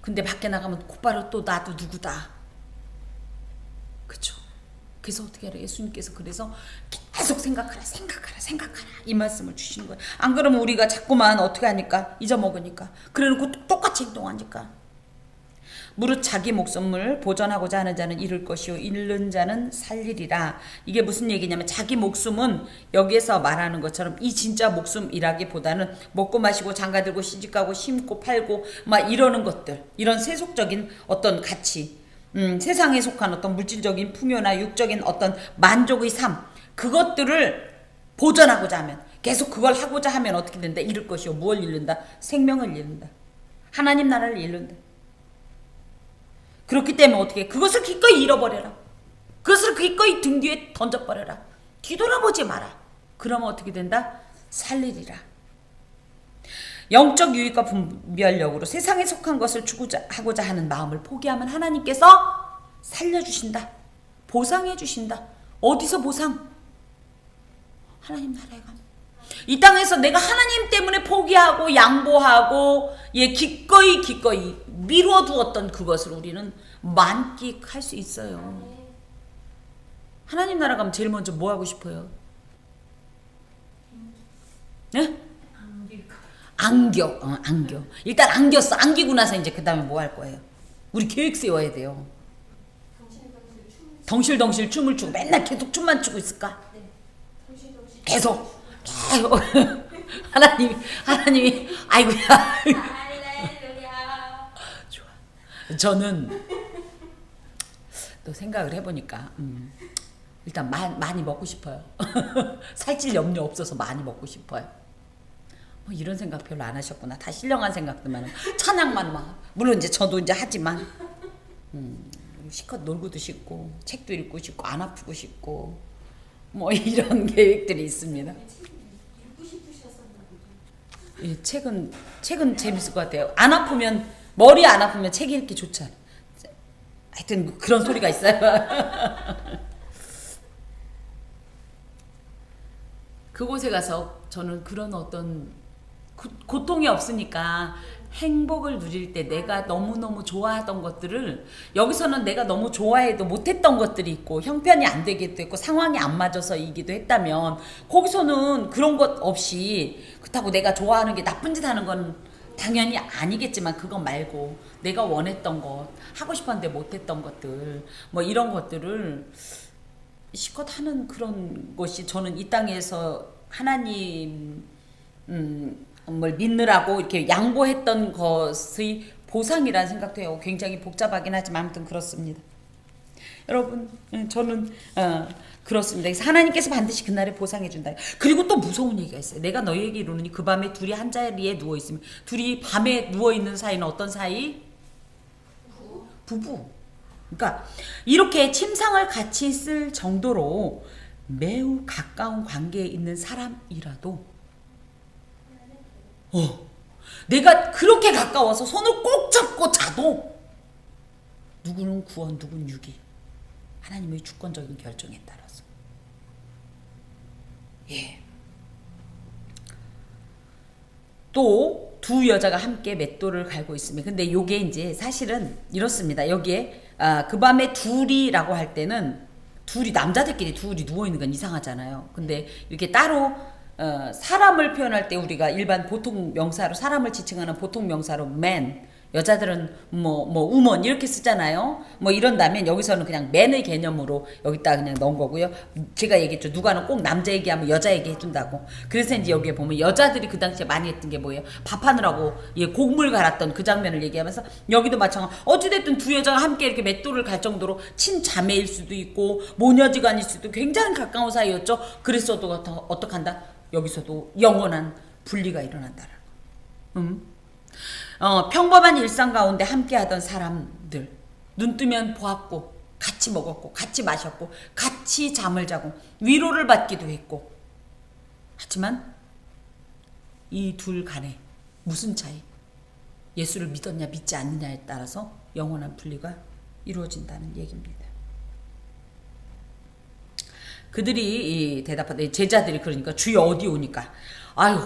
근데 밖에 나가면 곧바로 또 나도 누구다. 그쵸? 그래서 어떻게 하라? 예수님께서 그래서 계속 생각하라 이 말씀을 주시는 거예요. 안 그러면 우리가 자꾸만 어떻게 하니까 잊어먹으니까 그래놓고 똑같이 행동하니까. 무릇 자기 목숨을 보전하고자 하는 자는 잃을 것이요 잃는 자는 살리리라. 이게 무슨 얘기냐면 자기 목숨은 여기에서 말하는 것처럼 이 진짜 목숨이라기보다는 먹고 마시고 장가들고 시집가고 심고 팔고 막 이러는 것들 이런 세속적인 어떤 가치 세상에 속한 어떤 물질적인 풍요나 육적인 어떤 만족의 삶, 그것들을 보존하고자 하면, 계속 그걸 하고자 하면 어떻게 된다? 잃을 것이요. 무엇을 잃는다? 생명을 잃는다. 하나님 나라를 잃는다. 그렇기 때문에 어떻게? 그것을 기꺼이 잃어버려라. 그것을 기꺼이 등 뒤에 던져버려라. 뒤돌아보지 마라. 그러면 어떻게 된다? 살리리라. 영적 유익과 분별력으로 세상에 속한 것을 추구하고자 하는 마음을 포기하면 하나님께서 살려주신다. 보상해주신다. 어디서 보상? 하나님 나라에 가면. 이 땅에서 내가 하나님 때문에 포기하고 양보하고 기꺼이 미루어 두었던 그것을 우리는 만끽할 수 있어요. 하나님 나라 가면 제일 먼저 뭐 하고 싶어요? 네? 안겨. 일단 안겼어. 안기고 나서 이제 그 다음에 뭐 할 거예요? 우리 계획 세워야 돼요. 덩실덩실 춤을 추고 맨날 계속 춤만 추고 있을까? 계속. 하나님이 아이고야. 좋아. 저는 또 생각을 해보니까 일단 많이 먹고 싶어요. 살찔 염려 없어서 많이 먹고 싶어요. 뭐 이런 생각 별로 안 하셨구나. 다 신령한 생각들만 찬양만 막. 물론 이제 저도 이제 하지만 실컷 놀고도 싶고 책도 읽고 싶고 안 아프고 싶고 뭐 이런 계획들이 있습니다. 예, 책은 재밌을 것 같아요. 안 아프면 머리 안 아프면 책 읽기 좋잖아. 하여튼 그런 소리가 있어요. 그곳에 가서 저는 그런 어떤 고통이 없으니까 행복을 누릴 때 내가 너무너무 좋아하던 것들을 여기서는 내가 너무 좋아해도 못했던 것들이 있고 형편이 안 되기도 했고 상황이 안 맞아서이기도 했다면 거기서는 그런 것 없이 그렇다고 내가 좋아하는 게 나쁜 짓 하는 건 당연히 아니겠지만 그거 말고 내가 원했던 것 하고 싶었는데 못했던 것들 뭐 이런 것들을 실컷 하는 그런 것이 저는 이 땅에서 하나님 뭘 믿느라고 이렇게 양보했던 것의 보상이라는 생각도 해요. 굉장히 복잡하긴 하지만 아무튼 그렇습니다. 여러분 저는 그렇습니다. 그래서 하나님께서 반드시 그날에 보상해 준다. 그리고 또 무서운 얘기가 있어요. 내가 너희에게 이르노니 그 밤에 둘이 한 자리에 누워 있으면 둘이 밤에 누워 있는 사이는 어떤 사이? 부부. 그러니까 이렇게 침상을 같이 쓸 정도로 매우 가까운 관계에 있는 사람이라도 내가 그렇게 가까워서 손을 꼭 잡고 자도 누구는 구원 누구는 유기 하나님의 주권적인 결정에 따라서 또 두 여자가 함께 맷돌을 갈고 있습니다. 근데 요게 이제 사실은 이렇습니다. 여기에 그 밤에 둘이라고 할 때는 둘이 남자들끼리 둘이 누워있는 건 이상하잖아요. 근데 이렇게 따로 사람을 표현할 때 우리가 일반 보통 명사로 사람을 지칭하는 보통 명사로 man 여자들은 뭐 woman 이렇게 쓰잖아요. 뭐 이런다면 여기서는 그냥 man의 개념으로 여기다 그냥 넣은 거고요. 제가 얘기했죠. 누가는 꼭 남자 얘기하면 여자 얘기 해준다고. 그래서 이제 여기에 보면 여자들이 그 당시에 많이 했던 게 뭐예요? 밥하느라고 곡물 갈았던 그 장면을 얘기하면서 여기도 마찬가지. 어찌됐든 두 여자가 함께 이렇게 맷돌을 갈 정도로 친자매일 수도 있고 모녀지간일 수도 굉장히 가까운 사이였죠. 그랬어도 어떡한다? 여기서도 영원한 분리가 일어난다라는 거. 평범한 일상 가운데 함께하던 사람들 눈 뜨면 보았고 같이 먹었고 같이 마셨고 같이 잠을 자고 위로를 받기도 했고 하지만 이 둘 간에 무슨 차이? 예수를 믿었냐 믿지 않느냐에 따라서 영원한 분리가 이루어진다는 얘기입니다. 그들이 대답하되 제자들이 그러니까 주여 어디 오니까 아유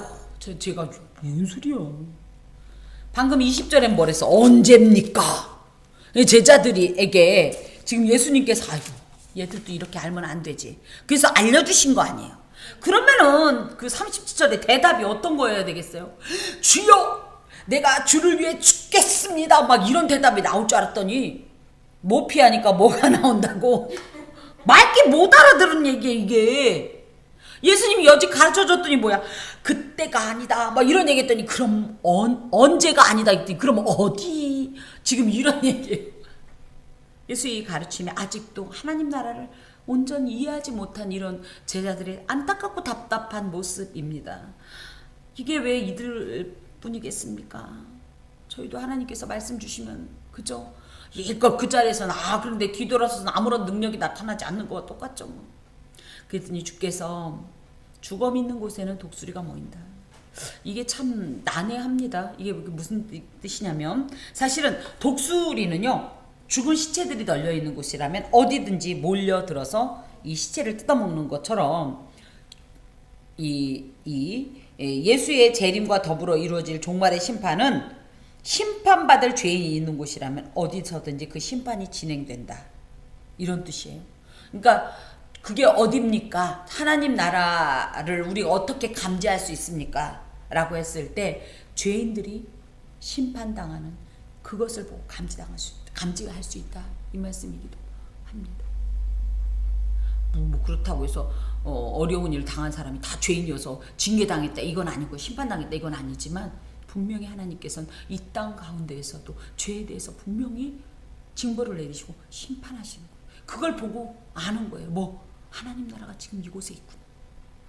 제가 무슨 소리야 방금 20절에 뭐랬어? 언제입니까? 제자들이에게 지금 예수님께서 아유 얘들도 이렇게 알면 안 되지. 그래서 알려주신 거 아니에요. 그러면은 그 37절에 대답이 어떤 거여야 되겠어요? 주여 내가 주를 위해 죽겠습니다. 막 이런 대답이 나올 줄 알았더니 뭐 피하니까 뭐가 나온다고 맑게 못 알아들은 얘기야 이게. 예수님이 여지 가르쳐줬더니 뭐야 그때가 아니다 막 이런 얘기했더니 그럼 언제가 아니다 했더니 그럼 어디 지금 이런 얘기 예수의 가르침에 아직도 하나님 나라를 온전히 이해하지 못한 이런 제자들의 안타깝고 답답한 모습입니다. 이게 왜 이들 뿐이겠습니까? 저희도 하나님께서 말씀 주시면 그죠? 이걸 그 자리에서는 그런데 뒤돌아서는 아무런 능력이 나타나지 않는 거와 똑같죠. 뭐. 그랬더니 주께서 죽어 있는 곳에는 독수리가 모인다. 이게 참 난해합니다. 이게 무슨 뜻이냐면 사실은 독수리는요 죽은 시체들이 널려 있는 곳이라면 어디든지 몰려들어서 이 시체를 뜯어먹는 것처럼 예수의 재림과 더불어 이루어질 종말의 심판은 심판받을 죄인이 있는 곳이라면 어디서든지 그 심판이 진행된다. 이런 뜻이에요. 그러니까 그게 어딥니까? 하나님 나라를 우리가 어떻게 감지할 수 있습니까? 라고 했을 때 죄인들이 심판당하는 그것을 보고 감지할 수 있다. 이 말씀이기도 합니다. 뭐 그렇다고 해서 어려운 일 당한 사람이 다 죄인이어서 징계당했다 이건 아니고 심판당했다 이건 아니지만 분명히 하나님께서는 이 땅 가운데에서도 죄에 대해서 분명히 징벌을 내리시고 심판하시는 거예요. 그걸 보고 아는 거예요. 뭐 하나님 나라가 지금 이곳에 있구나.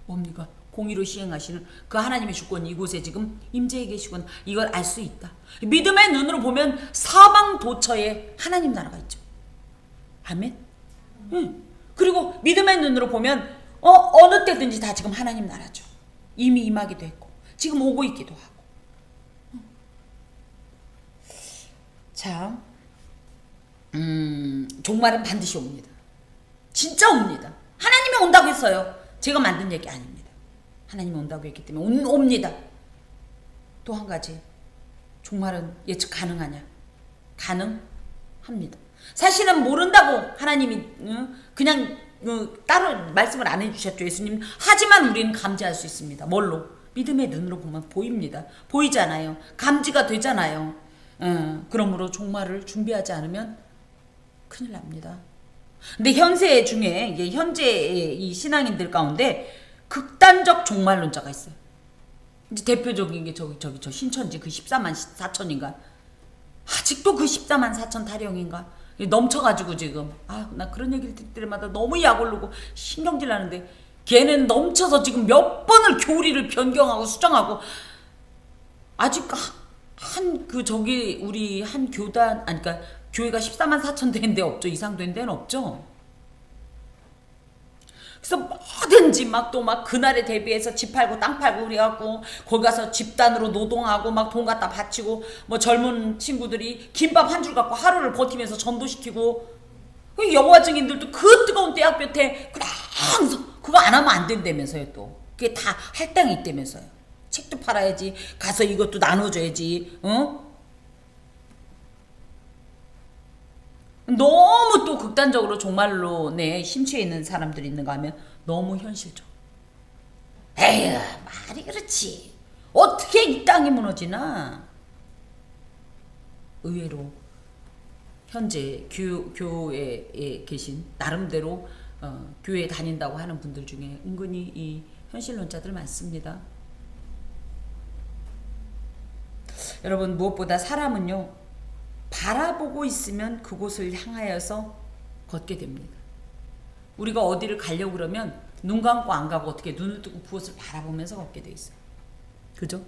뭡니까? 공의로 시행하시는 그 하나님의 주권이 이곳에 지금 임재해 계시구나. 이걸 알 수 있다. 믿음의 눈으로 보면 사방 도처에 하나님 나라가 있죠. 아멘. 그리고 믿음의 눈으로 보면 어느 때든지 다 지금 하나님 나라죠. 이미 임하기도 했고 지금 오고 있기도 하고. 자, 종말은 반드시 옵니다. 진짜 옵니다. 하나님이 온다고 했어요. 제가 만든 얘기 아닙니다. 하나님이 온다고 했기 때문에 옵니다. 또 한 가지, 종말은 예측 가능하냐? 가능합니다. 사실은 모른다고 하나님이 그냥 따로 말씀을 안 해주셨죠. 예수님. 하지만 우리는 감지할 수 있습니다. 뭘로? 믿음의 눈으로 보면 보입니다. 보이잖아요. 감지가 되잖아요. 그러므로 종말을 준비하지 않으면 큰일 납니다. 근데 현세 중에 현재 이 신앙인들 가운데 극단적 종말론자가 있어요. 이제 대표적인 게 저 신천지 그 14만 4천인가 아직도 그 14만 4천 타령인가 넘쳐가지고 지금 나 그런 얘기를 듣을 때마다 너무 약 오르고 신경질 나는데 걔는 넘쳐서 지금 몇 번을 교리를 변경하고 수정하고 아직 우리 한 교단 그러니까 교회가 14만 4천 되는 데 없죠. 이상 된 데는 없죠. 그래서 뭐든지 그날에 대비해서 집 팔고 땅 팔고 그래갖고 거기 가서 집단으로 노동하고 돈 갖다 바치고 뭐 젊은 친구들이 김밥 한 줄 갖고 하루를 버티면서 전도시키고 여호와 증인들도 그 뜨거운 떼약볕에 그냥 그거 안 하면 안 된다면서요. 또 그게 다 할당이 있다면서요. 책도 팔아야지 가서 이것도 나눠줘야지. 너무 또 극단적으로 종말로 심취해 있는 사람들이 있는가 하면 너무 현실적. 에휴 말이 그렇지. 어떻게 이 땅이 무너지나. 의외로 현재 교회에 계신 나름대로 교회에 다닌다고 하는 분들 중에 은근히 이 현실론자들 많습니다. 여러분 무엇보다 사람은요 바라보고 있으면 그곳을 향하여서 걷게 됩니다. 우리가 어디를 가려고 그러면 눈 감고 안 가고 어떻게 눈을 뜨고 그곳을 바라보면서 걷게 돼 있어요. 그죠?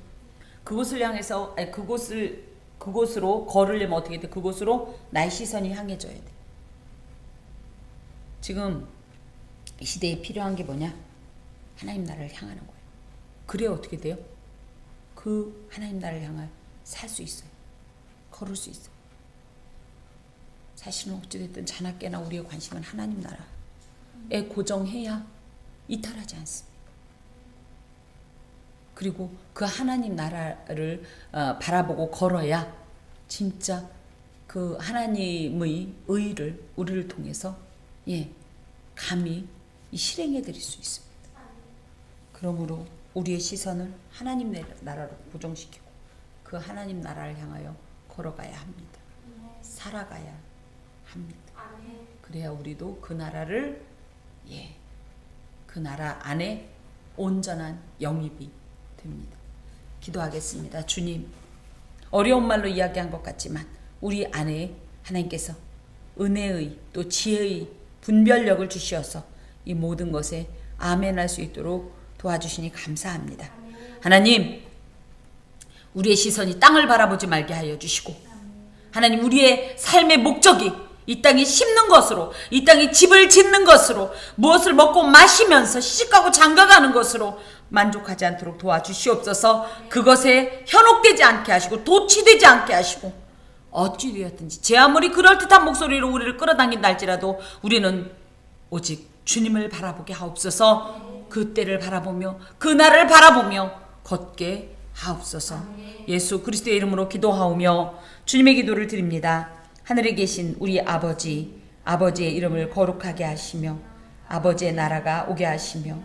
그곳을 향해서 그곳으로 걸으려면 어떻게 돼? 그곳으로 나의 시선이 향해져야 돼. 지금 이 시대에 필요한 게 뭐냐? 하나님 나라를 향하는 거예요. 그래야 어떻게 돼요? 그 하나님 나라를 향해 살 수 있어요. 걸을 수 있어요. 사실은 어찌됐든 자나깨나 우리의 관심은 하나님 나라에 고정해야 이탈하지 않습니다. 그리고 그 하나님 나라를 바라보고 걸어야 진짜 그 하나님의 의를 우리를 통해서 감히 실행해 드릴 수 있습니다. 그러므로 우리의 시선을 하나님 나라로 고정시키고 그 하나님 나라를 향하여 걸어가야 합니다. 살아가야 합니다. 그래야 우리도 그 나라를 그 나라 안에 온전한 영입이 됩니다. 기도하겠습니다. 주님, 어려운 말로 이야기한 것 같지만 우리 안에 하나님께서 은혜의 또 지혜의 분별력을 주시어서 이 모든 것에 아멘할 수 있도록 도와주시니 감사합니다. 하나님, 우리의 시선이 땅을 바라보지 말게 하여 주시고, 하나님, 우리의 삶의 목적이 이 땅에 심는 것으로, 이 땅에 집을 짓는 것으로, 무엇을 먹고 마시면서 시집가고 장가가는 것으로 만족하지 않도록 도와주시옵소서. 그것에 현혹되지 않게 하시고 도취되지 않게 하시고, 어찌 되었든지 제 아무리 그럴듯한 목소리로 우리를 끌어당긴다 할지라도 우리는 오직 주님을 바라보게 하옵소서. 그 때를 바라보며 그날을 바라보며 걷게 하옵소서. 예수 그리스도의 이름으로 기도하오며 주님의 기도를 드립니다. 하늘에 계신 우리 아버지, 아버지의 이름을 거룩하게 하시며 아버지의 나라가 오게 하시며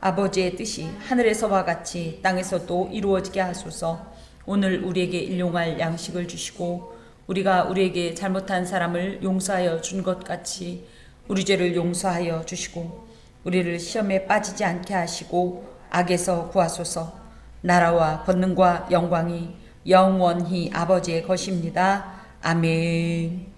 아버지의 뜻이 하늘에서와 같이 땅에서도 이루어지게 하소서. 오늘 우리에게 일용할 양식을 주시고 우리가 우리에게 잘못한 사람을 용서하여 준 것 같이 우리 죄를 용서하여 주시고 우리를 시험에 빠지지 않게 하시고 악에서 구하소서. 나라와 권능과 영광이 영원히 아버지의 것입니다. 아멘.